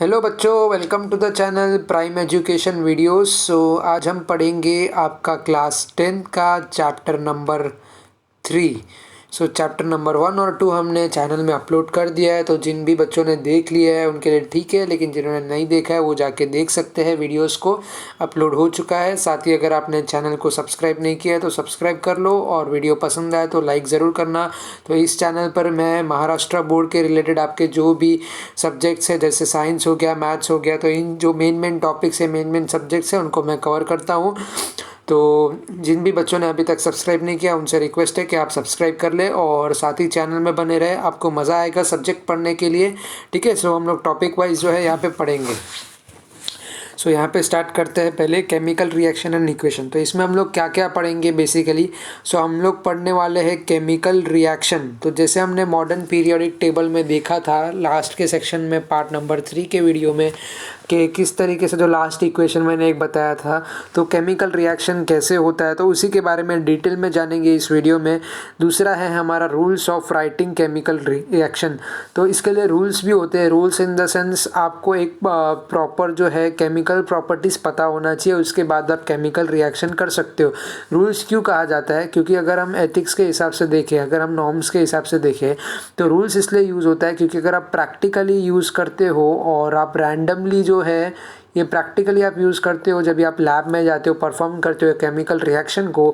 Hello बच्चों, welcome to the channel Prime Education videos. आज हम पढ़ेंगे आपका क्लास 10 का चैप्टर नंबर 3। चैप्टर नंबर 1 और 2 हमने चैनल में अपलोड कर दिया है, तो जिन भी बच्चों ने देख लिया है उनके लिए ठीक है, लेकिन जिन्होंने नहीं देखा है वो जाके देख सकते हैं। वीडियोस को अपलोड हो चुका है। साथ ही अगर आपने चैनल को सब्सक्राइब नहीं किया है तो सब्सक्राइब कर लो, और वीडियो पसंद आए तो लाइक ज़रूर करना। तो इस चैनल पर मैं महाराष्ट्र बोर्ड के रिलेटेड आपके जो भी सब्जेक्ट्स है, जैसे साइंस हो गया, मैथ्स हो गया, तो इन जो मेन टॉपिक्स है, मेन सब्जेक्ट्स हैं, उनको मैं कवर करता हूँ। तो जिन भी बच्चों ने अभी तक सब्सक्राइब नहीं किया उनसे रिक्वेस्ट है कि आप सब्सक्राइब कर लें और साथ ही चैनल में बने रहे। आपको मज़ा आएगा सब्जेक्ट पढ़ने के लिए, ठीक है। हम लोग टॉपिक वाइज जो है यहाँ पे पढ़ेंगे। यहाँ पे स्टार्ट करते हैं पहले केमिकल रिएक्शन एंड इक्वेशन। तो इसमें हम लोग क्या क्या पढ़ेंगे बेसिकली। हम लोग पढ़ने वाले हैं केमिकल रिएक्शन। तो जैसे हमने मॉडर्न पीरियोडिक टेबल में देखा था लास्ट के सेक्शन में, पार्ट नंबर 3 के वीडियो में, कि किस तरीके से जो लास्ट इक्वेशन मैंने एक बताया था, तो केमिकल रिएक्शन कैसे होता है, तो उसी के बारे में डिटेल में जानेंगे इस वीडियो में। दूसरा है हमारा rules of writing chemical reaction. तो इसके लिए रूल्स भी होते हैं। रूल्स इन द सेंस आपको एक प्रॉपर जो है केमिकल प्रॉपर्टीज़ पता होना चाहिए, उसके बाद आप केमिकल रिएक्शन कर सकते हो। रूल्स क्यों कहा जाता है? क्योंकि अगर हम एथिक्स के हिसाब से देखें, अगर हम नॉर्म्स के हिसाब से देखें, तो रूल्स इसलिए यूज़ होता है क्योंकि अगर आप प्रैक्टिकली यूज़ करते हो और आप रैंडमली जो है ये प्रैक्टिकली आप यूज़ करते हो, जब भी आप लैब में जाते हो, परफॉर्म करते हो केमिकल रिएक्शन को।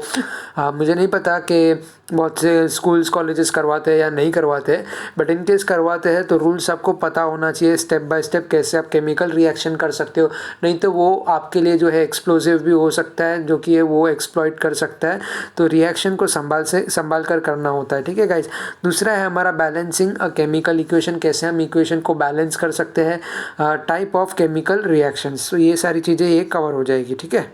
मुझे नहीं पता कि बहुत से स्कूल्स कॉलेजेस करवाते हैं या नहीं करवाते, बट इन केस करवाते हैं तो रूल्स आपको पता होना चाहिए स्टेप बाय स्टेप कैसे आप केमिकल रिएक्शन कर सकते हो। नहीं तो वो आपके लिए जो है एक्सप्लोसिव भी हो सकता है, जो कि वो एक्सप्लॉइट कर सकता है। तो रिएक्शन को संभाल कर करना होता है, ठीक है गाइज। दूसरा है हमारा बैलेंसिंग अ केमिकल इक्वेशन। कैसे हम इक्वेशन को बैलेंस कर सकते हैं, टाइप ऑफ केमिकल रिएक्शंस। तो ये सारी चीज़ें ये कवर हो जाएगी, ठीक है।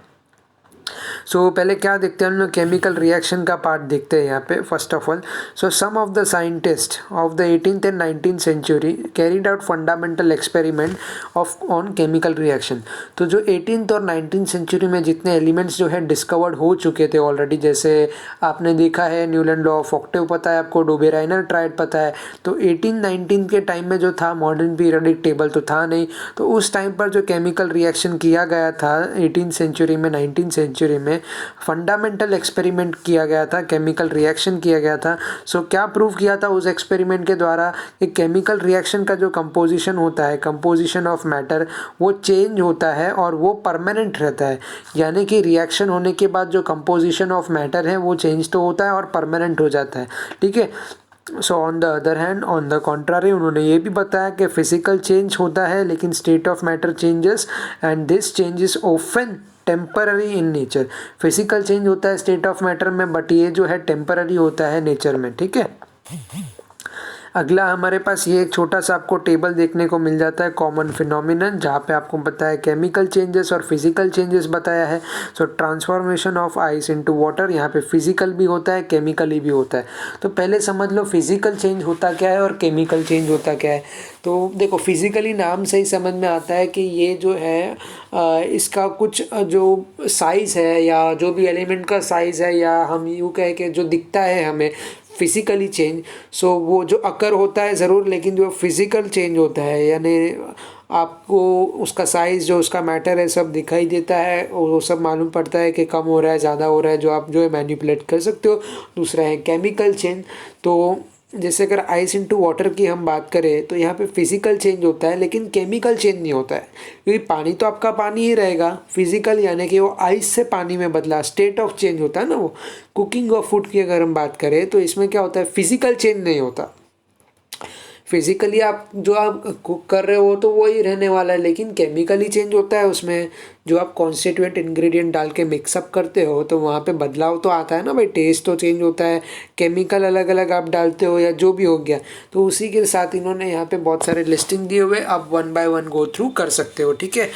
पहले क्या देखते हैं हम लोग, केमिकल रिएक्शन का पार्ट देखते हैं यहाँ पे। First of all, some of the scientist of the 18th and 19th century carried out fundamental experiment of on chemical reaction. तो जो 18th और 19th सेंचुरी में जितने एलिमेंट्स जो है डिस्कवर्ड हो चुके थे ऑलरेडी, जैसे आपने देखा है न्यूलैंड लॉ ऑफ ऑक्टेव पता है आपको, डोबेराइनर ट्रायड पता है। तो 18-19 के टाइम में जो था मॉडर्न पीरियोडिक टेबल तो था नहीं, तो उस टाइम पर जो केमिकल रिएक्शन किया गया था 18th सेंचुरी में, 19th सेंचुरी में फंडामेंटल एक्सपेरिमेंट किया गया था, केमिकल रिएक्शन किया गया था। क्या प्रूव किया था उस एक्सपेरिमेंट के द्वारा? कि केमिकल रिएक्शन का जो कंपोजिशन होता है, कंपोजिशन ऑफ मैटर, वो चेंज होता है और वो परमानेंट रहता है। यानी कि रिएक्शन होने के बाद जो कंपोजिशन ऑफ मैटर है वो चेंज तो होता है और परमानेंट हो जाता है, ठीक है। On the other hand, on the contrary, उन्होंने ये भी बताया कि फिजिकल चेंज होता है लेकिन state of matter changes, and this change is often temporary in nature. Physical change होता है स्टेट ऑफ मैटर में, बट ये जो है टेम्पररी होता है नेचर में, ठीक है। अगला हमारे पास ये एक छोटा सा आपको टेबल देखने को मिल जाता है, कॉमन फिनोमिनन, जहाँ पे आपको बताया केमिकल चेंजेस और फिजिकल चेंजेस बताया है। Transformation of ice into water, यहाँ पे फिजिकल भी होता है, केमिकली भी होता है। तो पहले समझ लो फिजिकल चेंज होता क्या है और केमिकल चेंज होता क्या है। तो देखो, फिजिकली नाम से ही समझ में आता है कि ये जो है इसका कुछ जो साइज़ है, या जो भी एलिमेंट का साइज़ है, या हम यूँ कहें कि जो दिखता है हमें फिज़िकली चेंज, वो जो अकर होता है ज़रूर, लेकिन जो फिज़िकल चेंज होता है, यानी आपको उसका साइज़, जो उसका मैटर है, सब दिखाई देता है, और वो सब मालूम पड़ता है कि कम हो रहा है, ज़्यादा हो रहा है, जो आप जो है मैनिपुलेट कर सकते हो। दूसरा है केमिकल चेंज। तो जैसे अगर आइस इनटू वाटर की हम बात करें तो यहाँ पे फिजिकल चेंज होता है लेकिन केमिकल चेंज नहीं होता है, क्योंकि पानी तो आपका पानी ही रहेगा। फिजिकल यानी कि वो आइस से पानी में बदला, स्टेट ऑफ चेंज होता है ना वो। कुकिंग ऑफ फूड की अगर हम बात करें तो इसमें क्या होता है, फिजिकल चेंज नहीं होता। फिजिकली आप जो आप कुक कर रहे हो तो वो ही रहने वाला है, लेकिन केमिकली चेंज होता है उसमें। जो आप कॉन्स्टिट्यूएंट इंग्रेडिएंट डाल के मिक्सअप करते हो तो वहाँ पे बदलाव तो आता है ना भाई, टेस्ट तो चेंज होता है। केमिकल अलग अलग आप डालते हो या जो भी हो गया, तो उसी के साथ इन्होंने यहाँ पे बहुत सारे लिस्टिंग दिए हुए, आप 1 बाय 1 गो थ्रू कर सकते हो, ठीक है।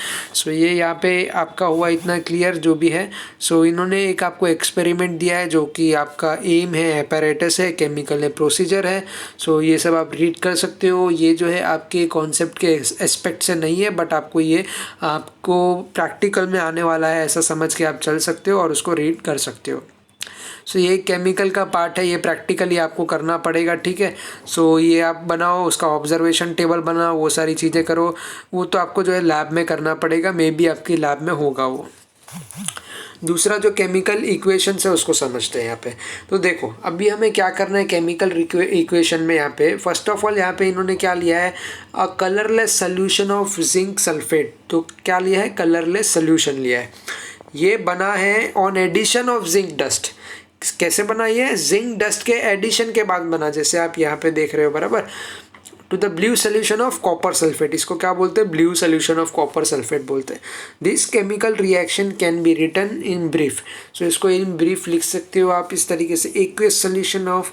ये यहाँ पे आपका हुआ इतना क्लियर जो भी है। इन्होंने एक आपको एक्सपेरिमेंट दिया है जो कि आपका एम है, एपैरेटस है, केमिकल है, प्रोसीजर है। ये सब आप रीड कर सकते हो। ये जो है आपके कॉन्सेप्ट के एस्पेक्ट से नहीं है, बट आपको ये आपको प्रैक्टिकल में आने वाला है, ऐसा समझ के आप चल सकते हो और उसको रीड कर सकते हो। सो ये केमिकल का पार्ट है, ये प्रैक्टिकली आपको करना पड़ेगा, ठीक है। सो ये आप बनाओ, उसका ऑब्जर्वेशन टेबल बनाओ, वो सारी चीज़ें करो, वो तो आपको जो है लैब में करना पड़ेगा, मे बी आपकी लैब में होगा वो। दूसरा जो केमिकल इक्वेशंस है उसको समझते हैं यहाँ पे। तो देखो अभी हमें क्या करना है केमिकल इक्वेशन में। यहाँ पे फर्स्ट ऑफ ऑल यहाँ पे इन्होंने क्या लिया है, a colourless solution of zinc sulphate. तो क्या लिया है, कलरलेस सोल्यूशन लिया है। ये बना है on addition of zinc dust. कैसे बना, ये जिंक डस्ट के एडिशन के बाद बना, जैसे आप यहाँ पे देख रहे हो बराबर, to the blue solution of copper sulphate. इसको क्या बोलते हैं, blue solution of copper sulphate बोलते हैं। This chemical reaction can be written in brief. So इसको इन ब्रीफ लिख सकते हो आप इस तरीके से, aqueous solution of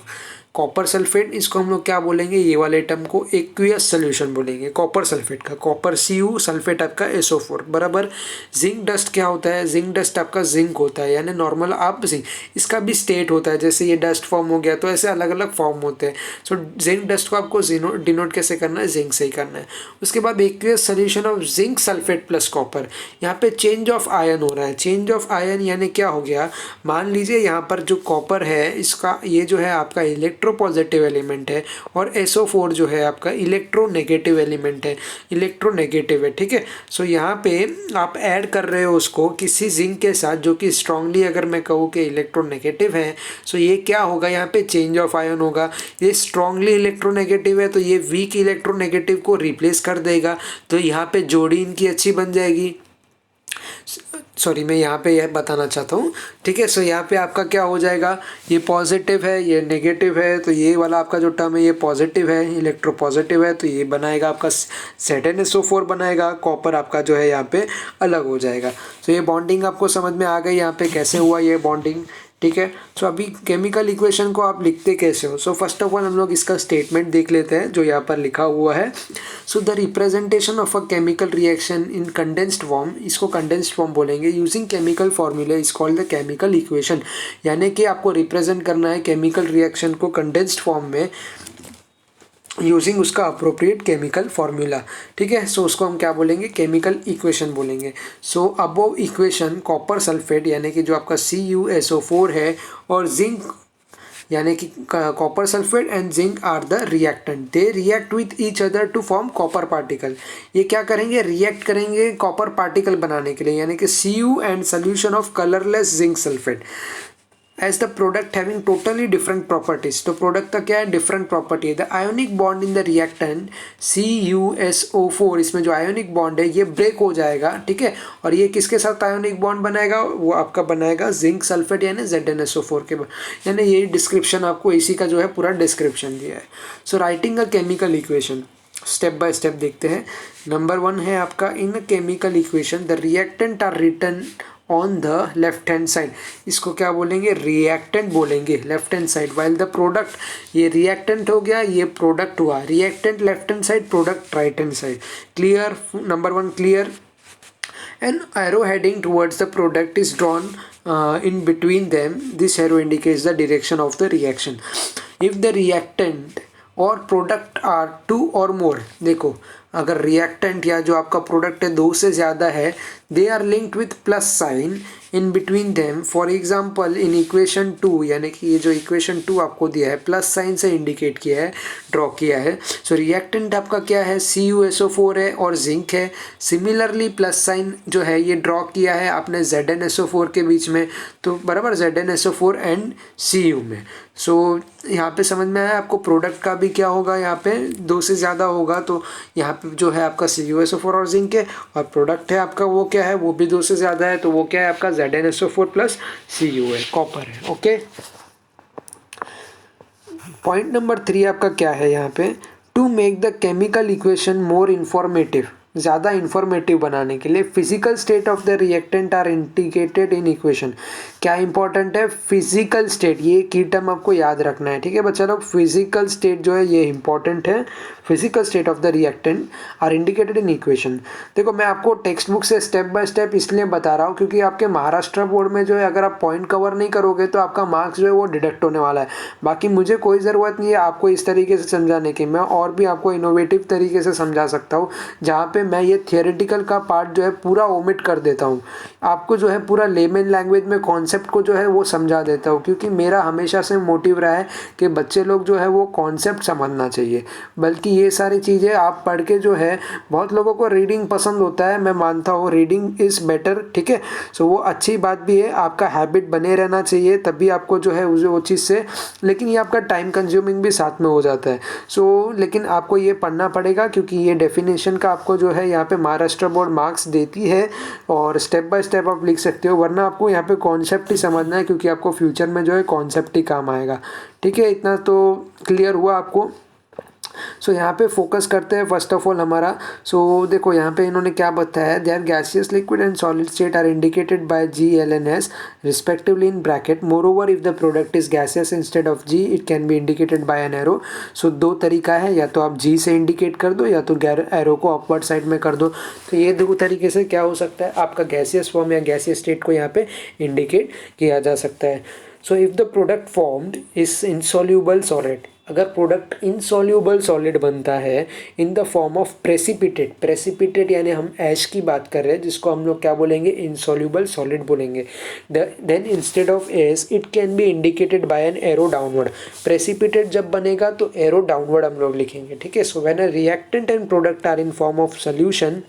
copper sulphate. इसको हम लोग क्या बोलेंगे, ये वाले टर्म को एक्वियस सोल्यूशन बोलेंगे कॉपर सल्फेट का। कॉपर Cu, सल्फेट आपका SO4 बराबर। जिंक डस्ट क्या होता है, जिंक डस्ट आपका जिंक होता है, यानी नॉर्मल आप जिंक, इसका भी स्टेट होता है, जैसे ये डस्ट फॉर्म हो गया तो ऐसे अलग अलग फॉर्म होते हैं। सो जिंक डस्ट को आपको डिनोट कैसे करना है, जिंक से ही करना है। उसके बाद aqueous solution of zinc sulphate plus copper. यहाँ पे चेंज ऑफ आयन हो रहा है। चेंज ऑफ आयन यानी क्या हो गया, मान लीजिए यहाँ पर जो कॉपर है इसका, ये जो है आपका इलेक्ट्रोपॉजिटिव एलिमेंट है, और SO4 जो है आपका इलेक्ट्रोनेगेटिव एलिमेंट है, इलेक्ट्रोनेगेटिव है, ठीक है। सो यहाँ पे आप ऐड कर रहे हो उसको किसी जिंक के साथ जो कि स्ट्रांगली अगर मैं कहूँ कि इलेक्ट्रोनेगेटिव है। सो ये क्या होगा, यहाँ पे चेंज ऑफ आयन होगा। ये स्ट्रांगली इलेक्ट्रोनेगेटिव है तो ये वीक इलेक्ट्रोनेगेटिव को रिप्लेस कर देगा, तो यहाँ पे जोड़ी इनकी अच्छी बन जाएगी। सॉरी मैं यहाँ पे यह बताना चाहता हूँ, ठीक है। सो यहाँ पे आपका क्या हो जाएगा, ये पॉजिटिव है, ये नेगेटिव है, तो ये वाला आपका जो टर्म है ये पॉजिटिव है, इलेक्ट्रो पॉजिटिव है, तो ये बनाएगा आपका ZnSO4 बनाएगा। कॉपर आपका जो है यहाँ पे अलग हो जाएगा। सो ये बॉन्डिंग आपको समझ में आ गई यहाँ पे कैसे हुआ ये बॉन्डिंग, ठीक है। सो अभी केमिकल इक्वेशन को आप लिखते कैसे हो। सो फर्स्ट ऑफ ऑल हम लोग इसका स्टेटमेंट देख लेते हैं जो यहाँ पर लिखा हुआ है। So the representation of a chemical reaction in condensed form, इसको कंडेंस्ड फॉर्म बोलेंगे, using chemical formula is called the chemical equation. यानी कि आपको रिप्रेजेंट करना है केमिकल रिएक्शन को कंडेंस्ड फॉर्म में यूजिंग उसका अप्रोप्रिएट केमिकल फॉर्मूला, ठीक है। सो उसको हम क्या बोलेंगे, केमिकल इक्वेशन बोलेंगे। सो अबव इक्वेशन कॉपर सल्फेट यानी कि जो आपका CuSO4 है, और जिंक यानी कि copper sulphate and zinc are the reactant, they react with each other to form copper particle. ये क्या करेंगे, रिएक्ट करेंगे कॉपर पार्टिकल बनाने के लिए, यानी कि Cu and solution of colourless zinc sulphate as the product having totally different properties. तो प्रोडक्ट का क्या है, डिफरेंट प्रॉपर्टी है। The ionic bond in the reactant CuSO4, इसमें जो आयोनिक बॉन्ड है ये ब्रेक हो जाएगा, ठीक है। और ये किसके साथ आयोनिक बॉन्ड बनाएगा, वो आपका बनाएगा जिंक सल्फेट यानी ZnSO4 के, यानी यही डिस्क्रिप्शन आपको इसी का जो है पूरा डिस्क्रिप्शन दिया है। So writing a chemical equation, step by step देखते हैं। नंबर 1 है आपका, in chemical equation the reactant are written on the left hand side. इसको क्या बोलेंगे, रिएक्टेंट बोलेंगे, left hand side. While the product, ये रिएक्टेंट हो गया, ये प्रोडक्ट हुआ, reactant left hand side, product right hand side. Clear, number 1 clear. An arrow heading towards the product is drawn in between them. This arrow indicates the direction of the reaction. If the reactant और product are 2 और मोर, देखो अगर reactant या जो आपका product है 2 से ज़्यादा है, they are linked with plus sign in between them. For example in equation 2, यानी कि ये जो इक्वेशन 2 आपको दिया है प्लस साइन से इंडिकेट किया है, ड्रॉ किया है। सो रिएक्टेंट आपका क्या है, CuSO4 है और जिंक है। सिमिलरली प्लस साइन जो है ये ड्रॉ किया है आपने ZnSO4 के बीच में, तो बराबर ZnSO4 एंड Cu में। सो यहाँ पे समझ में आया आपको, प्रोडक्ट का भी क्या होगा, यहाँ पे 2 से ज़्यादा होगा तो यहाँ पे जो है आपका CuSO4 और जिंक है, और प्रोडक्ट है आपका वो क्या है, वो भी 2 से ज़्यादा है, तो वो क्या है आपका ZnSO4 प्लस Cu है, कॉपर है। ओके, पॉइंट नंबर 3 आपका क्या है यहाँ पे, to make the chemical equation more informative, ज़्यादा इन्फॉर्मेटिव बनाने के लिए physical state of the reactant are indicated in equation. क्या इंपॉर्टेंट है, फिजिकल स्टेट, ये की टर्म आपको याद रखना है, ठीक है बच्चा लोग। फिजिकल स्टेट जो है ये इंपॉर्टेंट है, physical state of the reactant are indicated in equation. देखो मैं आपको टेक्स्ट बुक से स्टेप बाय स्टेप इसलिए बता रहा हूँ क्योंकि आपके महाराष्ट्र बोर्ड में जो है अगर आप पॉइंट कवर नहीं करोगे तो आपका मार्क्स जो है वो डिडक्ट होने वाला है। बाकी मुझे कोई ज़रूरत नहीं है आपको इस तरीके से समझाने की, मैं और भी आपको इनोवेटिव तरीके से समझा सकता हूँ जहाँ पे पे मैं ये थियोरेटिकल का पार्ट जो है पूरा ओमिट कर देता हूँ, आपको जो है पूरा लेमन लैंग्वेज में कॉन्सेप्ट को जो है वो समझा देता हूँ, क्योंकि मेरा हमेशा से मोटिव रहा है कि बच्चे लोग जो है वो कॉन्सेप्ट समझना चाहिए। बल्कि ये सारी चीज़ें आप पढ़ के जो है, बहुत लोगों को रीडिंग पसंद होता है, मैं मानता हूँ रीडिंग इज़ बेटर, ठीक है। सो वो अच्छी बात भी है, आपका हैबिट बने रहना चाहिए, तभी आपको जो है वो चीज़ से, लेकिन ये आपका टाइम कंज्यूमिंग भी साथ में हो जाता है। लेकिन आपको ये पढ़ना पड़ेगा, क्योंकि ये डेफिनेशन का आपको जो है यहाँ पे महाराष्ट्र बोर्ड मार्क्स देती है, और स्टेप बाय स्टेप आप लिख सकते हो, वरना आपको यहाँ पे कॉन्सेप्ट ही समझना है, क्योंकि आपको फ्यूचर में जो है कॉन्सेप्ट ही काम आएगा। ठीक है, इतना तो क्लियर हुआ आपको। यहाँ पे फोकस करते हैं फर्स्ट ऑफ ऑल हमारा। देखो यहाँ पे इन्होंने क्या बताया, their gaseous liquid and solid state are indicated by G L N S respectively in bracket. Moreover if the product is gaseous instead of G it can be indicated by an arrow. दो तरीका है, या तो आप जी से indicate कर दो, या तो एरो को अपवर्ड साइड में कर दो। तो ये दो तरीके से क्या हो सकता है, आपका गैसियस फॉर्म या गैसियस स्टेट को यहाँ पे इंडिकेट किया जा सकता है। If the product formed is insoluble solid, अगर प्रोडक्ट इनसॉल्यूबल सॉलिड बनता है in the form of precipitate, precipitate यानी हम ऐश की बात कर रहे हैं, जिसको हम लोग क्या बोलेंगे, इनसॉल्यूबल सॉलिड बोलेंगे। Then instead of as it can be indicated by an arrow downward. Precipitate जब बनेगा तो एरो डाउनवर्ड हम लोग लिखेंगे, ठीक है। So when a reactant and product are in form of solution,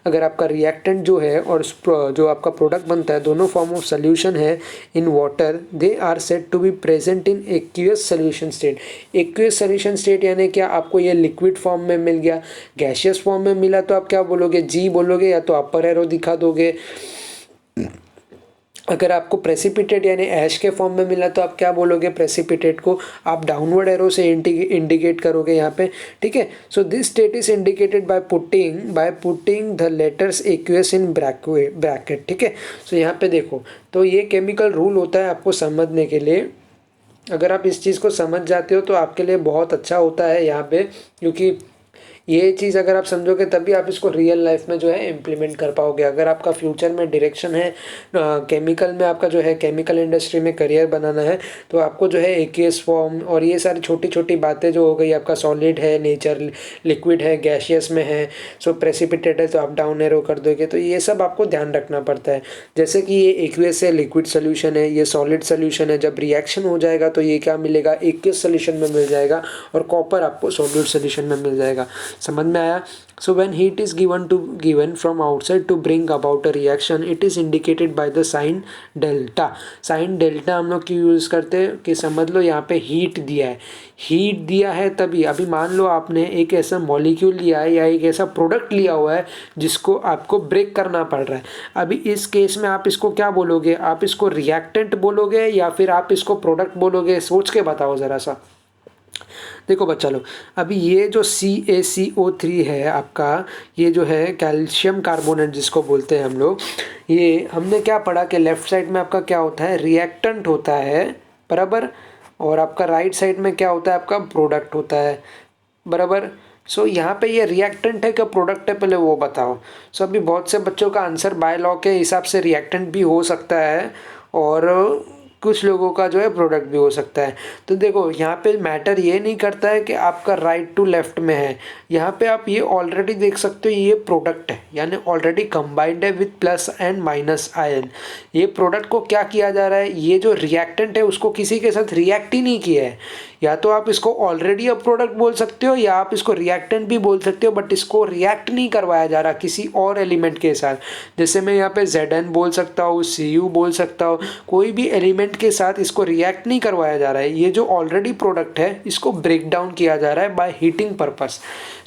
अगर आपका रिएक्टेंट जो है और जो आपका प्रोडक्ट बनता है दोनों फॉर्म ऑफ सोल्यूशन है in water, they are said to be present in aqueous solution state. Aqueous solution state यानी क्या, आपको ये लिक्विड फॉर्म में मिल गया, गैसियस फॉर्म में मिला तो आप क्या बोलोगे, जी बोलोगे, या तो अपर एरो दिखा दोगे। अगर आपको प्रेसिपिटेट यानी ऐश के फॉर्म में मिला तो आप क्या बोलोगे, प्रेसिपिटेट को आप डाउनवर्ड एरो से इंडिकेट करोगे यहाँ पे, ठीक है। So this state is indicated by putting the letters aqueous in bracket, ठीक है। सो यहाँ पे देखो, तो ये केमिकल रूल होता है आपको समझने के लिए। अगर आप इस चीज़ को समझ जाते हो तो आपके लिए बहुत अच्छा होता है यहाँ पे, क्योंकि ये चीज़ अगर आप समझोगे तभी आप इसको रियल लाइफ में जो है इम्प्लीमेंट कर पाओगे। अगर आपका फ्यूचर में डायरेक्शन है केमिकल में, आपका जो है केमिकल इंडस्ट्री में करियर बनाना है, तो आपको जो है एक्वियस फॉर्म और ये सारी छोटी छोटी बातें जो हो गई, आपका सॉलिड है नेचर, लिक्विड है, गैसियस में है, प्रेसिपिटेट है तो आप डाउन एरो कर दोगे, तो ये सब आपको ध्यान रखना पड़ता है। जैसे कि ये एक्वियस है, लिक्विड सोल्यूशन है, ये सॉलिड सोल्यूशन है, जब रिएक्शन हो जाएगा तो ये क्या मिलेगा, एक्वियस सोल्यूशन में मिल जाएगा, और कॉपर आपको सॉलिड सोल्यूशन में मिल जाएगा। समझ में आया। So when heat is given from outside to bring about a reaction, it is indicated by the sign delta। Sine delta हम लोग क्यों यूज़ करते हैं कि समझ लो यहाँ पे हीट दिया है तभी। अभी मान लो आपने एक ऐसा मॉलिक्यूल लिया है या एक ऐसा प्रोडक्ट लिया हुआ है जिसको आपको ब्रेक करना पड़ रहा है। अभी इस केस में आप इसको क्या बोलोगे, आप इसको रिएक्टेंट बोलोगे या फिर आप इसको प्रोडक्ट बोलोगे, सोच के बताओ ज़रा सा। देखो बच्चा लोग, अभी ये जो CaCO3 है आपका, ये जो है कैल्शियम कार्बोनेट जिसको बोलते हैं हम लोग, ये हमने क्या पढ़ा कि लेफ़्ट साइड में आपका क्या होता है, रिएक्टेंट होता है, बराबर, और आपका राइट साइड में क्या होता है, आपका प्रोडक्ट होता है, बराबर। यहाँ पे ये रिएक्टेंट है क्या प्रोडक्ट है, पहले वो बताओ। अभी बहुत से बच्चों का आंसर बाय लॉ के हिसाब से रिएक्टेंट भी हो सकता है, और कुछ लोगों का जो है प्रोडक्ट भी हो सकता है। तो देखो यहाँ पे मैटर ये नहीं करता है कि आपका राइट टू लेफ्ट में है, यहाँ पे आप ये ऑलरेडी देख सकते हो, ये प्रोडक्ट है यानी ऑलरेडी कंबाइंड है with plus and minus ion. ये प्रोडक्ट को क्या किया जा रहा है, ये जो रिएक्टेंट है उसको किसी के साथ रिएक्ट ही नहीं किया है। या तो आप इसको ऑलरेडी अ प्रोडक्ट बोल सकते हो, या आप इसको रिएक्टेंट भी बोल सकते हो, बट इसको रिएक्ट नहीं करवाया जा रहा किसी और एलिमेंट के साथ। जैसे मैं यहाँ पे Zn बोल सकता हूँ, Cu बोल सकता हूँ, कोई भी एलिमेंट के साथ इसको रिएक्ट नहीं करवाया जा रहा है। ये जो ऑलरेडी प्रोडक्ट है इसको ब्रेक डाउन किया जा रहा है बाय हीटिंग पर्पस।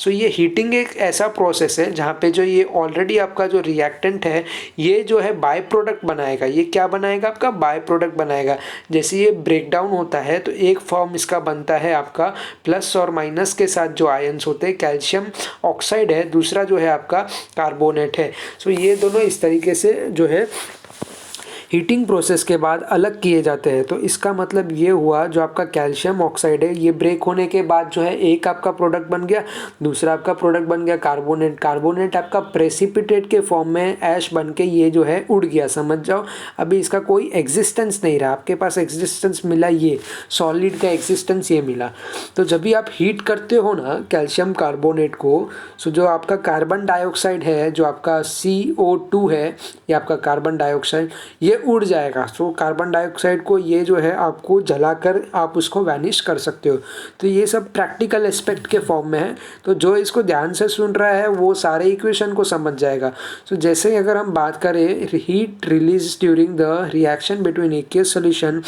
ये हीटिंग एक ऐसा प्रोसेस है जहाँ पे जो ये ऑलरेडी आपका जो रिएक्टेंट है ये जो है बाय प्रोडक्ट बनाएगा। ये क्या बनाएगा, आपका बाय प्रोडक्ट बनाएगा। जैसे ये ब्रेक डाउन होता है तो एक फॉर्म इसका बनता है आपका प्लस और माइनस के साथ जो आयंस होते हैं, कैल्शियम ऑक्साइड है, दूसरा जो है आपका कार्बोनेट है। ये दोनों इस तरीके से जो है हीटिंग प्रोसेस के बाद अलग किए जाते हैं। तो इसका मतलब ये हुआ जो आपका कैल्शियम ऑक्साइड है ये ब्रेक होने के बाद जो है एक आपका प्रोडक्ट बन गया, दूसरा आपका प्रोडक्ट बन गया कार्बोनेट। कार्बोनेट आपका प्रेसिपिटेट के फॉर्म में ऐश बन के ये जो है उड़ गया, समझ जाओ। अभी इसका कोई एग्जिस्टेंस नहीं रहा, आपके पास एग्जिस्टेंस मिला ये सॉलिड का एग्जिस्टेंस ये मिला। तो जब भी आप हीट करते हो ना कैल्शियम कार्बोनेट को, सो जो आपका कार्बन डाइऑक्साइड है, जो आपका CO2 है, ये आपका कार्बन डाइऑक्साइड ये उड़ जाएगा। सो कार्बन डाइऑक्साइड को ये जो है आपको जलाकर आप उसको वैनिश कर सकते हो। तो ये सब प्रैक्टिकल एस्पेक्ट के फॉर्म में है। तो जो इसको ध्यान से सुन रहा है वो सारे इक्वेशन को समझ जाएगा। सो जैसे ही अगर हम बात करें heat release during the reaction between aqueous solution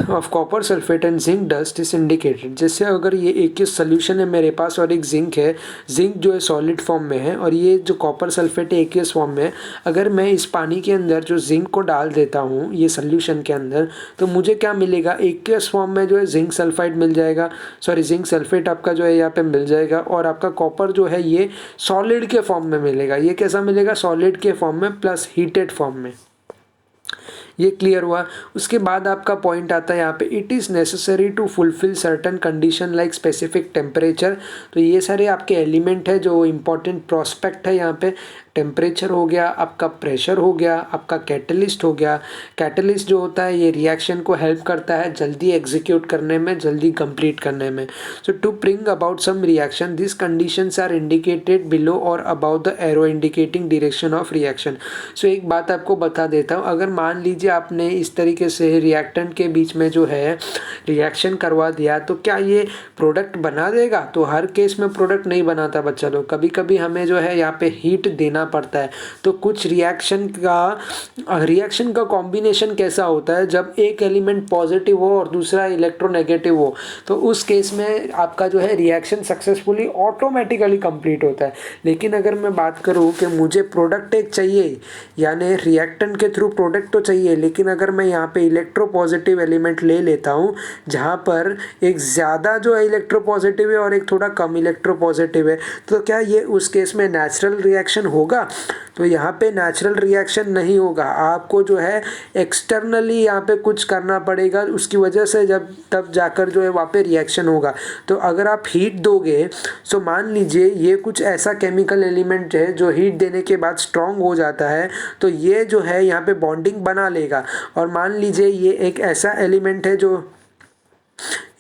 of copper sulphate and zinc dust is indicated. जैसे अगर ये एक सोल्यूशन है मेरे पास और एक जिंक है, जिंक जो है सॉलिड फॉर्म में है और ये जो कॉपर सल्फेट है एक्वियस फॉर्म में है। अगर मैं इस पानी के अंदर जो जिंक को डाल देता हूँ ये सोल्यूशन के अंदर, तो मुझे क्या मिलेगा, एक्वियस फॉर्म में जो है जिंक सल्फाइड मिल जाएगा, सॉरी जिंक सल्फेट आपका जो है यहाँ पे मिल जाएगा। और आपका कॉपर जो है ये सॉलिड के फॉर्म में मिलेगा। ये कैसा मिलेगा, सॉलिड के फॉर्म में प्लस हीटेड फॉर्म में। ये क्लियर हुआ। उसके बाद आपका पॉइंट आता है यहाँ पे, it is necessary to fulfil certain condition like specific temperature. तो ये सारे आपके एलिमेंट है जो इंपॉर्टेंट प्रोस्पेक्ट है यहाँ पे। टेम्परेचर हो गया, आपका प्रेशर हो गया, आपका कैटलिस्ट हो गया। कैटलिस्ट जो होता है ये रिएक्शन को हेल्प करता है जल्दी एग्जीक्यूट करने में, जल्दी कंप्लीट करने में। So to bring about some reaction this conditions are indicated below और about the arrow indicating direction of reaction. So एक बात आपको बता देता हूँ, अगर मान लीजिए आपने इस तरीके से रिएक्टेंट के बीच में जो है रिएक्शन करवा दिया तो क्या ये प्रोडक्ट बना देगा? तो हर केस में प्रोडक्ट नहीं बनाता बच्चा लोग। कभी कभी हमें जो है यहाँ पे हीट देना पड़ता है। तो कुछ रिएक्शन का कॉम्बिनेशन कैसा होता है, जब एक एलिमेंट पॉजिटिव हो और दूसरा इलेक्ट्रोनेगेटिव हो, तो उस केस में आपका जो है रिएक्शन सक्सेसफुली ऑटोमेटिकली कंप्लीट होता है। लेकिन अगर मैं बात करूँ कि मुझे प्रोडक्ट एक चाहिए, यानी रिएक्टेंट के थ्रू प्रोडक्ट तो चाहिए, लेकिन अगर मैं यहाँ पे इलेक्ट्रो पॉजिटिव एलिमेंट ले लेता हूँ जहाँ पर एक ज़्यादा जो है इलेक्ट्रो पॉजिटिव है और एक थोड़ा कम इलेक्ट्रो पॉजिटिव है, तो क्या ये उस केस में नेचुरल रिएक्शन होगा? तो यहाँ पे नेचुरल रिएक्शन नहीं होगा। आपको जो है एक्सटर्नली यहाँ पे कुछ करना पड़ेगा, उसकी वजह से जब तब जाकर जो है वहाँ पे रिएक्शन होगा। तो अगर आप हीट दोगे, तो मान लीजिए ये कुछ ऐसा केमिकल एलिमेंट है जो हीट देने के बाद स्ट्रॉन्ग हो जाता है, तो ये जो है यहाँ पे बॉन्डिंग बना लेगा। और मान लीजिए ये एक ऐसा एलिमेंट है जो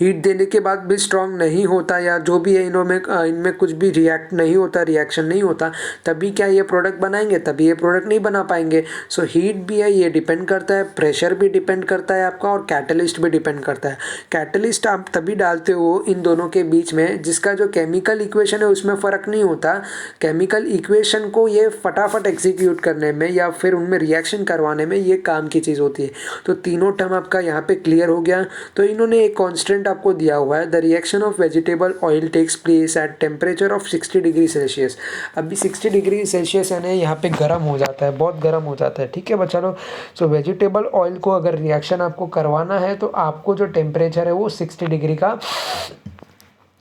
हीट देने के बाद भी स्ट्रांग नहीं होता, या जो भी है इनमें कुछ भी रिएक्ट नहीं होता, रिएक्शन नहीं होता, तभी क्या ये प्रोडक्ट बनाएंगे? तभी ये प्रोडक्ट नहीं बना पाएंगे। सो हीट भी है, ये डिपेंड करता है, प्रेशर भी डिपेंड करता है आपका, और कैटलिस्ट भी डिपेंड करता है। कैटलिस्ट आप तभी डालते हो इन दोनों के बीच में जिसका जो केमिकल इक्वेशन है उसमें फ़र्क नहीं होता। केमिकल इक्वेशन को ये फटाफट एग्जीक्यूट करने में या फिर उनमें रिएक्शन करवाने में ये काम की चीज़ होती है। तो तीनों टर्म आपका यहाँ पे क्लियर हो गया। तो इन्होंने एक कॉन्स्टेंट आपको दिया हुआ है, the reaction of vegetable oil takes place at temperature of 60 degree Celsius. अभी 60 डिग्री सेल्सियस है ना, यहाँ पे गर्म हो जाता है, बहुत गर्म हो जाता है, ठीक है बच्चा लोग। सो वेजिटेबल ऑयल को अगर रिएक्शन आपको करवाना है तो आपको जो टेम्परेचर है वो 60 डिग्री का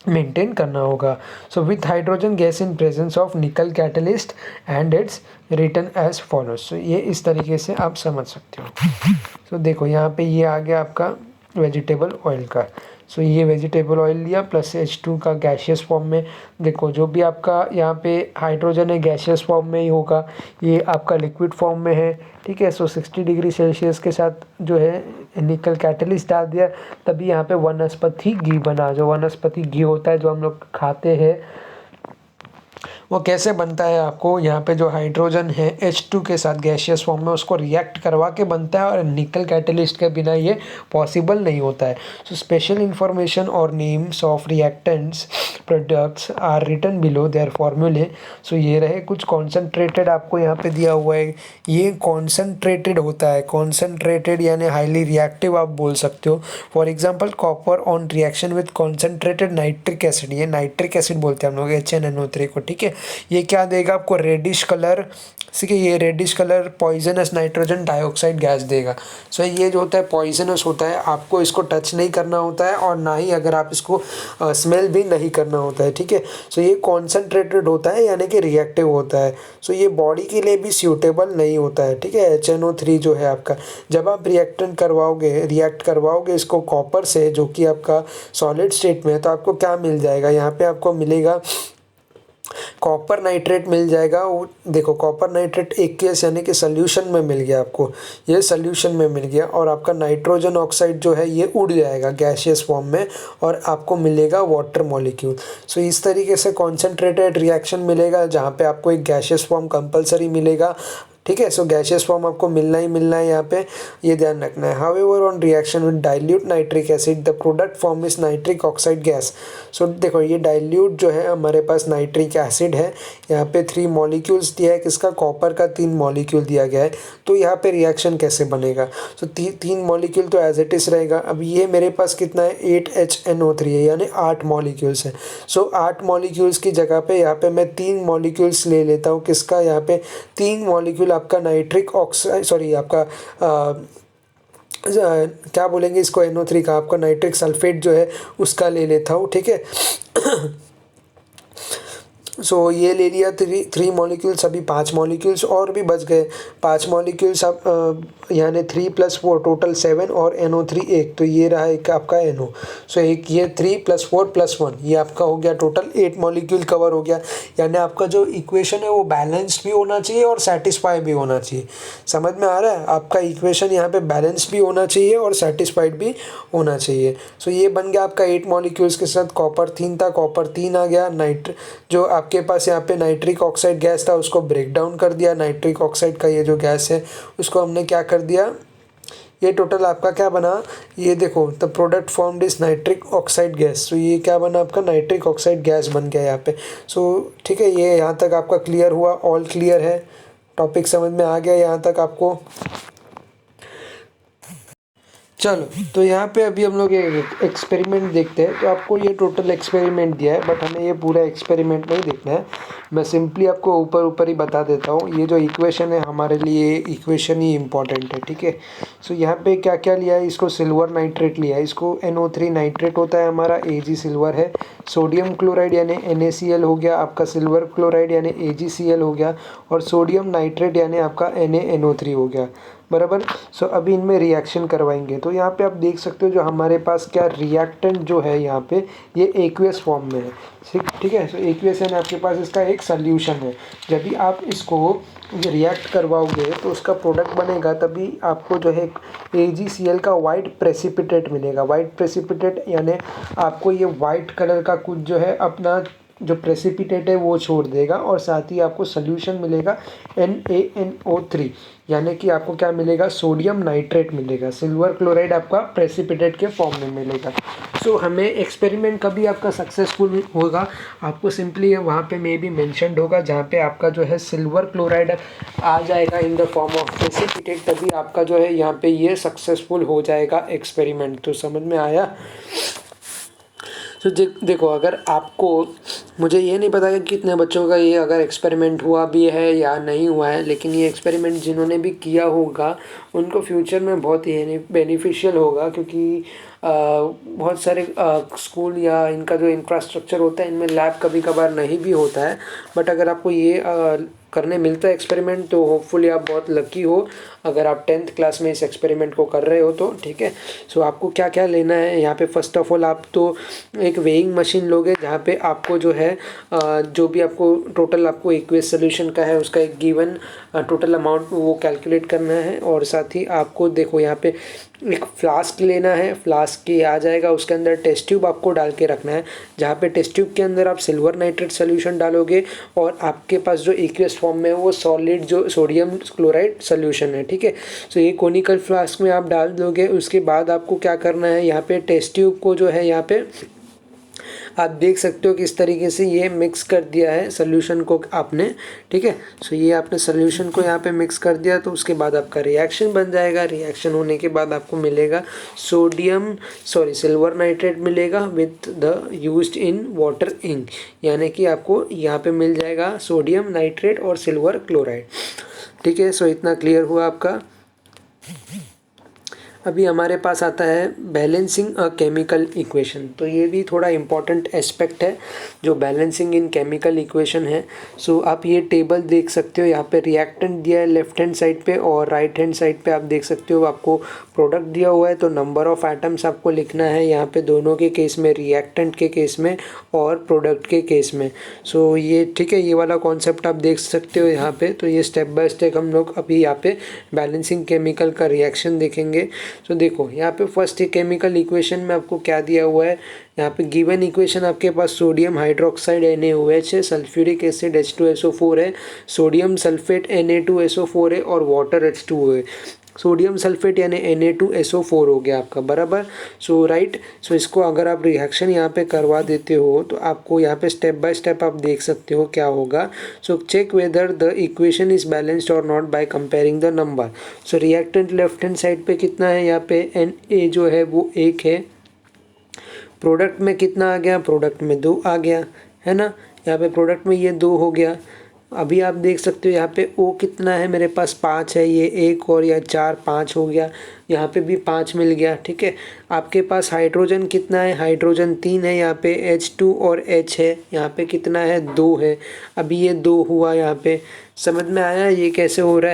मेंटेन करना होगा। So with hydrogen gas in presence of nickel catalyst and it's written as follows. So ये इस तरीके से आप समझ सकते हो। सो देखो यहाँ पे ये आ गया आपका वेजिटेबल ऑयल का। सो ये वेजिटेबल ऑयल लिया प्लस H2 का गैशियस फॉर्म में। देखो जो भी आपका यहाँ पे हाइड्रोजन है गैशियस फॉर्म में ही होगा, ये आपका लिक्विड फॉर्म में है, ठीक है। सो 60 डिग्री सेल्सियस के साथ जो है निकल कैटलिस्ट डाल दिया, तभी यहाँ पे वनस्पति घी बना। जो वनस्पति घी होता है जो हम लोग खाते हैं, वो कैसे बनता है? आपको यहाँ पे जो हाइड्रोजन है H2 के साथ गैशियस फॉर्म में उसको रिएक्ट करवा के बनता है, और निकल कैटलिस्ट के बिना ये पॉसिबल नहीं होता है। सो स्पेशल इंफॉर्मेशन और names of reactants products are written below their formulae. So ये रहे कुछ कॉन्सनट्रेटेड आपको यहाँ पे दिया हुआ है। ये कॉन्सनट्रेटेड होता है, कॉन्सनट्रेटेड यानी हाईली रिएक्टिव आप बोल सकते हो। For example copper on reaction with concentrated nitric acid, ये नाइट्रिक एसिड बोलते हैं हम लोग HNNO3 को, ठीक है। ये क्या देगा आपको, रेडिश कलर, ठीक है, ये reddish colour poisonous nitrogen dioxide gas देगा। सो ये जो होता है पॉइजनस होता है, आपको इसको टच नहीं करना होता है और ना ही अगर आप इसको स्मेल भी नहीं करना होता है, ठीक है। सो ये कॉन्सेंट्रेटेड होता है यानी कि रिएक्टिव होता है। सो ये बॉडी के लिए भी सूटेबल नहीं होता है, ठीक है। HNO3 जो है आपका, जब आप रिएक्ट करवाओगे इसको कॉपर से जो कि आपका सॉलिड स्टेट में है, तो आपको क्या मिल जाएगा, यहाँ पे आपको मिलेगा कॉपर नाइट्रेट मिल जाएगा। वो देखो कॉपर नाइट्रेट एक्वियस यानी कि सॉल्यूशन में मिल गया आपको, ये सॉल्यूशन में मिल गया, और आपका नाइट्रोजन ऑक्साइड जो है ये उड़ जाएगा गैसियस फॉर्म में और आपको मिलेगा वाटर मॉलिक्यूल। सो इस तरीके से कॉन्सेंट्रेटेड रिएक्शन मिलेगा जहाँ पे आपको एक गैसियस फॉर्म कंपलसरी मिलेगा, ठीक है। सो गैसियस फॉर्म आपको मिलना ही मिलना है यहाँ पे, ये ध्यान रखना है। However on reaction with dilute nitric acid the product form is nitric oxide gas. So देखो ये डाइल्यूट जो है हमारे पास नाइट्रिक एसिड है, यहाँ पे 3 मॉलिक्यूल्स दिया है, किसका, कॉपर का 3 मॉलिक्यूल दिया गया है। तो यहाँ पे रिएक्शन कैसे बनेगा, सो 3 मॉलिक्यूल तो एज इट इज़ रहेगा। अब ये मेरे पास कितना है, 8HNO3 है यानी 8 मॉलिक्यूल्स है। सो 8 मॉलिक्यूल्स की जगह पे यहाँ पे मैं 3 मॉलिक्यूल्स ले लेता हूँ, किसका, यहाँ पे 3 मॉलिक्यूल आपका नाइट्रिक ऑक्साइड, सॉरी आपका क्या बोलेंगे इसको, NO3 का, आपका नाइट्रिक सल्फेट जो है उसका ले लेता हूँ, ठीक है। सो ये ले लिया 3 मॉलिक्यूल्स, अभी 5 मॉलिक्यूल्स और भी बच गए। 5 मॉलिक्यूल्स अब यानी 3 + 4 टोटल 7 और NO3 1, तो ये रहा एक आपका NO। सो एक ये 3 + 4 + 1 ये आपका हो गया टोटल 8 मॉलिक्यूल कवर हो गया। यानी आपका जो इक्वेशन है वो बैलेंस्ड भी होना चाहिए और सेटिस्फाई भी होना चाहिए। समझ में आ रहा है, आपका इक्वेशन यहाँ पे बैलेंस भी होना चाहिए और सेटिस्फाइड भी होना चाहिए। सो ये बन गया आपका 8 मॉलिक्यूल्स के साथ कॉपर 3 था, कॉपर 3 आ गया, जो आपके पास यहाँ पे नाइट्रिक ऑक्साइड गैस था उसको ब्रेक डाउन कर दिया। नाइट्रिक ऑक्साइड का ये जो गैस है उसको हमने क्या कर दिया, ये टोटल आपका क्या बना, ये देखो the product formed is nitric oxide gas. तो ये क्या बना आपका, नाइट्रिक ऑक्साइड गैस बन गया यहाँ पे। सो ठीक है, ये यहाँ तक आपका क्लियर हुआ, ऑल क्लियर है, टॉपिक समझ में आ गया यहाँ तक आपको। चलो तो यहाँ पे अभी हम लोग एक एक्सपेरिमेंट देखते हैं। तो आपको ये टोटल एक्सपेरिमेंट दिया है बट हमें ये पूरा एक्सपेरिमेंट नहीं देखना है, मैं सिंपली आपको ऊपर ऊपर ही बता देता हूँ। ये जो इक्वेशन है हमारे लिए इक्वेशन ही इम्पॉर्टेंट है, ठीक है। सो यहाँ पे क्या क्या लिया है, इसको सिल्वर नाइट्रेट लिया है, इसको NO3 नाइट्रेट होता है हमारा, Ag सिल्वर है। सोडियम क्लोराइड यानी NaCl हो गया आपका, सिल्वर क्लोराइड यानी AgCl हो गया, और सोडियम नाइट्रेट यानी आपका NaNO3 हो गया, बराबर। सो अभी इनमें रिएक्शन करवाएंगे। तो यहाँ पे आप देख सकते हो जो हमारे पास क्या रिएक्टेंट जो है यहाँ पे ये एक्वियस फॉर्म में है, ठीक है। सो एक्वियस यानी आपके पास इसका एक सॉल्यूशन है। जब भी आप इसको रिएक्ट करवाओगे तो उसका प्रोडक्ट बनेगा, तभी आपको जो है AgCl का वाइट प्रेसिपिटेट मिलेगा। वाइट प्रेसिपिटेट यानी आपको ये वाइट कलर का कुछ जो है अपना जो प्रेसिपिटेट है वो छोड़ देगा, और साथ ही आपको सोल्यूशन मिलेगा NaNO3 यानी कि आपको क्या मिलेगा, सोडियम नाइट्रेट मिलेगा। सिल्वर क्लोराइड आपका प्रेसिपिटेट के फॉर्म में मिलेगा। सो हमें एक्सपेरिमेंट कभी आपका सक्सेसफुल होगा, आपको सिंपली वहाँ पे मे बी मेंशन्ड होगा जहाँ पे आपका जो है सिल्वर क्लोराइड आ जाएगा in the form of precipitate, तभी आपका जो है यहाँ पे ये सक्सेसफुल हो जाएगा एक्सपेरिमेंट। तो समझ में आया। तो देखो अगर आपको, मुझे ये नहीं पता कि कितने बच्चों का ये अगर एक्सपेरिमेंट हुआ भी है या नहीं हुआ है, लेकिन ये एक्सपेरिमेंट जिन्होंने भी किया होगा उनको फ्यूचर में बहुत ही बेनिफिशियल होगा, क्योंकि बहुत सारे स्कूल या इनका जो इंफ्रास्ट्रक्चर होता है इनमें लैब कभी कभार नहीं भी होता है। बट अगर आपको ये करने मिलता है एक्सपेरिमेंट तो होपफुली आप बहुत लकी हो अगर आप 10th क्लास में इस एक्सपेरिमेंट को कर रहे हो तो, ठीक है। सो आपको क्या क्या लेना है यहाँ पे, फर्स्ट ऑफ ऑल आप तो एक वेइंग मशीन लोगे जहाँ पे आपको जो है जो भी आपको टोटल आपको एक्वियस सोल्यूशन का है उसका एक गिवन टोटल अमाउंट वो कैलकुलेट करना है। और साथ ही आपको देखो यहाँ पे एक फ्लास्क लेना है, फ्लास्क के आ जाएगा, उसके अंदर टेस्ट ट्यूब आपको डाल के रखना है, जहाँ पे टेस्ट ट्यूब के अंदर आप सिल्वर नाइट्रेट सोल्यूशन डालोगे और आपके पास जो एक्वियस फॉर्म में है वो सॉलिड जो सोडियम क्लोराइड सोल्यूशन है, ठीक है। सो ये कोनिकल फ्लास्क में आप डाल दोगे। उसके बाद आपको क्या करना है, यहाँ पे टेस्ट ट्यूब को जो है यहाँ पे आप देख सकते हो कि इस तरीके से ये मिक्स कर दिया है सोल्यूशन को आपने, ठीक है। सो ये आपने सोल्यूशन को यहाँ पे मिक्स कर दिया, तो उसके बाद आपका रिएक्शन बन जाएगा। रिएक्शन होने के बाद आपको मिलेगा सिल्वर नाइट्रेट मिलेगा with the used in water ink, यानी कि आपको यहाँ पे मिल जाएगा सोडियम नाइट्रेट और सिल्वर क्लोराइड, ठीक है। सो इतना क्लियर हुआ आपका। अभी हमारे पास आता है बैलेंसिंग अ केमिकल इक्वेशन। तो ये भी थोड़ा इम्पॉर्टेंट एस्पेक्ट है जो बैलेंसिंग इन केमिकल इक्वेशन है। सो आप ये टेबल देख सकते हो, यहाँ पे रिएक्टेंट दिया है लेफ्ट हैंड साइड पे, और राइट हैंड साइड पे आप देख सकते हो आपको प्रोडक्ट दिया हुआ है। तो नंबर ऑफ एटम्स आपको लिखना है यहाँ पे, दोनों के केस में, रिएक्टेंट के केस में और प्रोडक्ट के केस में। सो ये ठीक है, ये वाला कॉन्सेप्ट आप देख सकते हो यहाँ पे। तो ये स्टेप बाय स्टेप हम लोग अभी यहाँ पे बैलेंसिंग केमिकल का रिएक्शन देखेंगे। तो देखो यहाँ पे फर्स्ट केमिकल इक्वेशन में आपको क्या दिया हुआ है, यहाँ पे गिवन इक्वेशन आपके पास सोडियम हाइड्रोक्साइड NaOH है, सल्फ्यूरिक एसिड H2SO4 है, सोडियम सल्फेट Na2SO4 है और वाटर H2O है। सोडियम सल्फेट यानी Na2SO4 हो गया आपका, बराबर। सो राइट, सो इसको अगर आप रिएक्शन यहाँ पे करवा देते हो तो आपको यहाँ पे स्टेप बाय स्टेप आप देख सकते हो क्या होगा। So check whether the equation is balanced और not by comparing the number. So reactant left hand side पे कितना है, यहाँ पे Na जो है वो 1 है। प्रोडक्ट में कितना आ गया, प्रोडक्ट में 2 आ गया, है ना। यहाँ पे प्रोडक्ट में ये 2 हो गया। अभी आप देख सकते हो यहाँ पे O कितना है, मेरे पास 5 है, ये 1 और या 4 5 हो गया, यहाँ पे भी 5 मिल गया, ठीक है। आपके पास हाइड्रोजन कितना है, हाइड्रोजन 3 है, यहाँ पे H2 और H है, यहाँ पे कितना है 2 है। अभी ये 2 हुआ, यहाँ पे समझ में आया ये कैसे हो रहा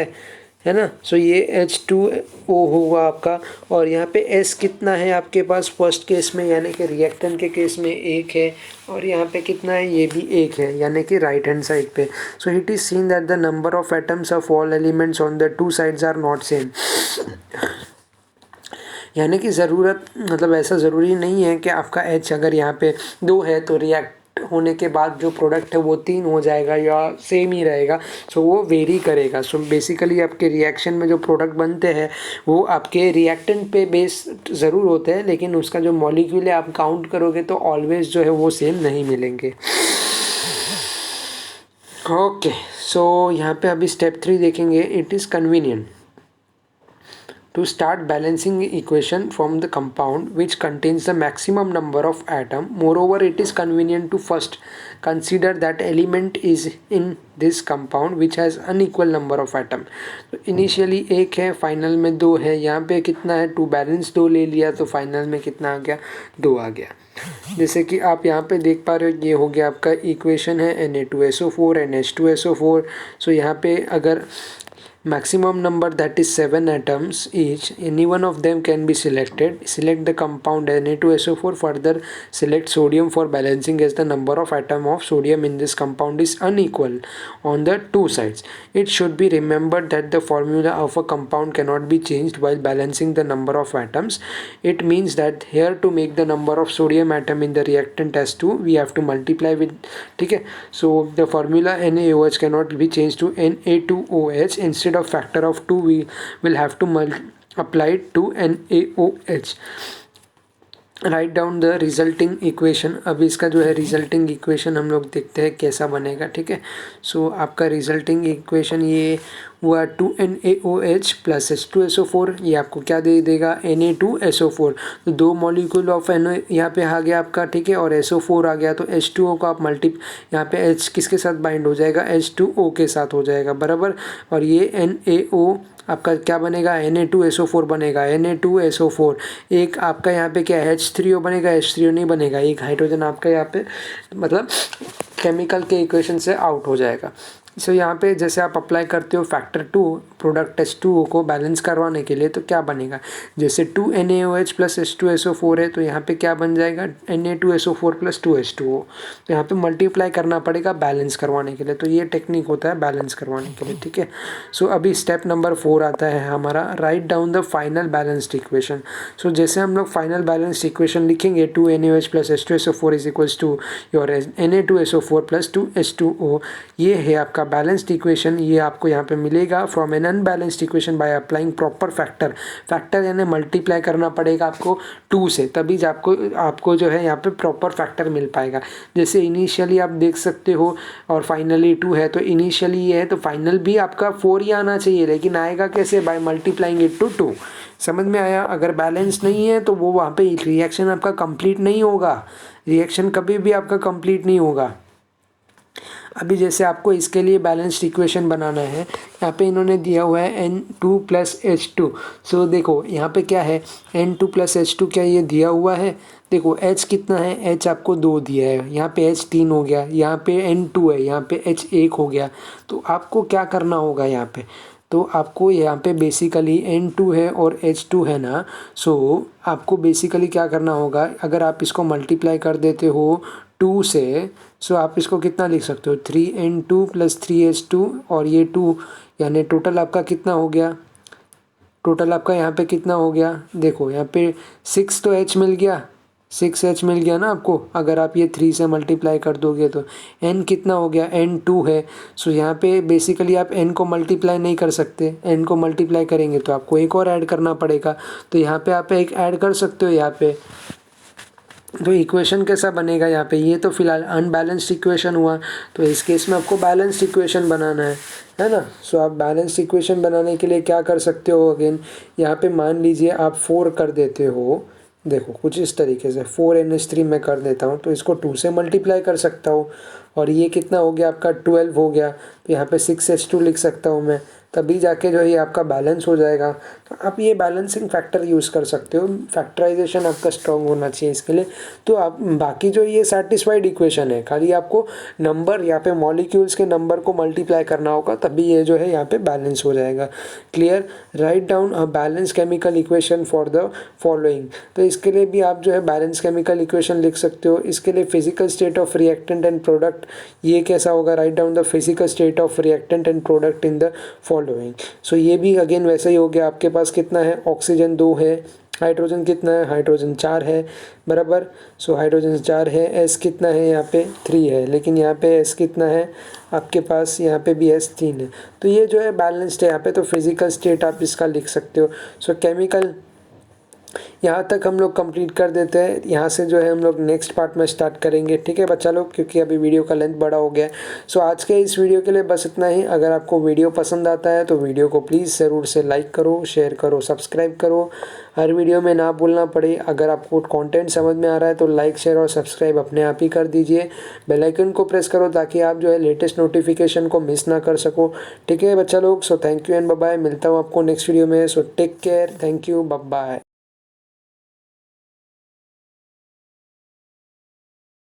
है ना। सो ये H2O हुआ आपका, और यहाँ पे S कितना है आपके पास फर्स्ट केस में, यानी कि रिएक्टेंट के केस में 1 है, और यहाँ पे कितना है, ये भी 1 है, यानी कि राइट हैंड साइड पे। So it is seen that the number of atoms of all elements on the two sides are not same. यानी कि ज़रूरत, मतलब ऐसा ज़रूरी नहीं है कि आपका H अगर यहाँ पे 2 है तो रिएक्ट होने के बाद जो प्रोडक्ट है वो 3 हो जाएगा या सेम ही रहेगा। सो वो वेरी करेगा। सो बेसिकली आपके रिएक्शन में जो प्रोडक्ट बनते हैं वो आपके रिएक्टेंट पे बेस्ड ज़रूर होते हैं, लेकिन उसका जो मॉलिक्यूल है आप काउंट करोगे तो ऑलवेज जो है वो सेम नहीं मिलेंगे। ओके, सो यहाँ पे अभी स्टेप 3 देखेंगे। It is convenient to start balancing equation from the compound which contains the maximum number of atom. Moreover, it is convenient to first consider that element is in this compound which has unequal number of atom. तो initially 1 है, final में 2 है। यहाँ पे कितना है, to balance 2 ले लिया तो फाइनल में कितना आ गया, 2 आ गया। जैसे कि आप यहाँ पे देख पा रहे हो, ये हो गया आपका इक्वेशन है Na2SO4 NH2SO4। सो यहाँ पे अगर maximum number, that is 7 atoms each, any one of them can be selected. Select the compound Na2SO4. Further select sodium for balancing, as the number of atom of sodium in this compound is unequal on the two sides. It should be remembered that the formula of a compound cannot be changed while balancing the number of atoms. It means that here to make the number of sodium atom in the reactant as 2, we have to multiply with, ठीक है। So the formula NaOH cannot be changed to Na2OH. Instead of factor of 2 we will have to apply it to NaOH. Right down the resulting equation. अब इसका जो है resulting equation हम लोग देखते हैं कैसा बनेगा, ठीक है। सो आपका रिजल्टिंग इक्वेशन ये हुआ 2NaOH प्लस H2SO4। ये आपको क्या दे देगा, Na2SO4। तो 2 मॉलिक्यूल ऑफ Na यहाँ पे आ गया आपका, ठीक है, और SO4 आ गया। तो H2O को आप यहाँ पे H किसके साथ बाइंड हो जाएगा, H2O के साथ हो जाएगा, बराबर। और ये NaO आपका क्या बनेगा, Na2SO4 बनेगा, Na2SO4। एक आपका यहाँ पे क्या H3O बनेगा, H3O नहीं बनेगा। एक हाइड्रोजन आपका यहाँ पे मतलब केमिकल के इक्वेशन से आउट हो जाएगा। सो यहाँ पे जैसे आप अप्लाई करते हो फैक्टर 2 प्रोडक्ट H2O को बैलेंस करवाने के लिए, तो क्या बनेगा, जैसे 2NaOH प्लस H2SO4 है तो यहाँ पे क्या बन जाएगा, Na2SO4 प्लस 2H2O। तो यहाँ पे मल्टीप्लाई करना पड़ेगा बैलेंस करवाने के लिए। तो ये टेक्निक होता है बैलेंस करवाने के लिए, ठीक है। सो अभी स्टेप नंबर 4 आता है हमारा, write down the final balanced equation. So जैसे हम लोग फाइनल बैलेंस्ड इक्वेशन लिखेंगे, 2NaOH plus H2SO4 is equals to your Na2SO4 plus 2H2O। ये है आपका आपका बैलेंस्ड इक्वेशन ये आपको यहाँ पे मिलेगा from N unbalanced equation by applying proper factor यानी मल्टीप्लाई करना पड़ेगा आपको 2 से, तभी आपको जो है यहाँ पे प्रॉपर फैक्टर मिल पाएगा। जैसे इनिशियली आप देख सकते हो और फाइनली 2 है, तो इनिशियली ये है तो फाइनल भी आपका 4 ही आना चाहिए, लेकिन आएगा कैसे? By multiplying it to 2। समझ में आया? अगर बैलेंस नहीं है तो वो वहाँ पे रिएक्शन आपका कंप्लीट नहीं होगा, रिएक्शन कभी भी आपका कंप्लीट नहीं होगा। अभी जैसे आपको इसके लिए बैलेंस्ड इक्वेशन बनाना है, यहाँ पे इन्होंने दिया हुआ है N2 + H2। सो देखो यहाँ पे क्या है, N2 + H2 क्या ये दिया हुआ है? देखो H कितना है, H आपको 2 दिया है, यहाँ पे H 3 हो गया, यहाँ पे N2 है, यहाँ पे H 1 हो गया। तो आपको क्या करना होगा यहाँ पे? तो आपको यहाँ पे बेसिकली N2 है और H2 है ना, सो आपको बेसिकली क्या करना होगा, अगर आप इसको मल्टीप्लाई कर देते हो 2 से, सो आप इसको कितना लिख सकते हो, 3N2 + 3H2 और ये 2, यानी टोटल आपका कितना हो गया? टोटल आपका यहाँ पे कितना हो गया? देखो यहाँ पे 6 तो H मिल गया, 6H मिल गया ना आपको। अगर आप ये 3 से मल्टीप्लाई कर दोगे तो N कितना हो गया? N2 है। सो यहाँ पे बेसिकली आप N को मल्टीप्लाई नहीं कर सकते, N को मल्टीप्लाई करेंगे तो आपको एक और ऐड करना पड़ेगा। तो यहाँ पे आप एक ऐड कर सकते हो यहाँ पे। तो इक्वेशन कैसा बनेगा यहाँ पे? ये तो फिलहाल अनबैलेंस्ड इक्वेशन हुआ, तो इस केस में आपको बैलेंस्ड इक्वेशन बनाना है ना। सो आप बैलेंस्ड इक्वेशन बनाने के लिए क्या कर सकते हो? अगेन यहाँ पे मान लीजिए आप 4 कर देते हो, देखो कुछ इस तरीके से 4NH3 मैं कर देता हूँ, तो इसको 2 से मल्टीप्लाई कर सकता हूँ और ये कितना हो गया आपका? 12 हो गया। तो यहाँ पे 6H2 लिख सकता हूँ मैं, तभी जाके जो है आपका बैलेंस हो जाएगा। तो आप ये बैलेंसिंग फैक्टर यूज़ कर सकते हो, फैक्टराइजेशन आपका स्ट्रॉन्ग होना चाहिए इसके लिए। तो आप बाकी जो ये सेटिस्फाइड इक्वेशन है, खाली आपको नंबर यहाँ पे मॉलिक्यूल्स के नंबर को मल्टीप्लाई करना होगा, तभी ये जो है यहाँ पे बैलेंस हो जाएगा। Clear? Write down a balance chemical equation for the following. तो इसके लिए भी आप जो है बैलेंस केमिकल इक्वेशन लिख सकते हो। इसके लिए physical state of reactant and product, ये कैसा होगा? Write down the physical state of reactant and product in the following. So ये भी अगेन वैसा ही हो गया। आपके पास कितना है? ऑक्सीजन 2 है, हाइड्रोजन कितना है? हाइड्रोजन 4 है, बराबर। सो हाइड्रोजन 4 है, एस कितना है? यहाँ पे 3 है, लेकिन यहाँ पे एस कितना है आपके पास? यहाँ पे भी एस 3 है। तो ये जो है बैलेंस्ड है यहाँ पे। तो फिजिकल स्टेट आप इसका लिख सकते हो। सो केमिकल यहाँ तक हम लोग कंप्लीट कर देते हैं। यहाँ से जो है हम लोग नेक्स्ट पार्ट में स्टार्ट करेंगे, ठीक है बच्चा लोग, क्योंकि अभी वीडियो का लेंथ बड़ा हो गया है। सो आज के इस वीडियो के लिए बस इतना ही। अगर आपको वीडियो पसंद आता है तो वीडियो को प्लीज़ ज़रूर से लाइक करो, शेयर करो, सब्सक्राइब करो। हर वीडियो में ना भूलना पड़े, अगर आपको कंटेंट समझ में आ रहा है तो लाइक, शेयर और सब्सक्राइब अपने आप ही कर दीजिए। बेल आइकन को प्रेस करो ताकि आप जो है लेटेस्ट नोटिफिकेशन को मिस ना कर सको, ठीक है बच्चा लोग। So thank you and bye bye. मिलता हूँ आपको नेक्स्ट वीडियो में। So take care, thank you, bye bye.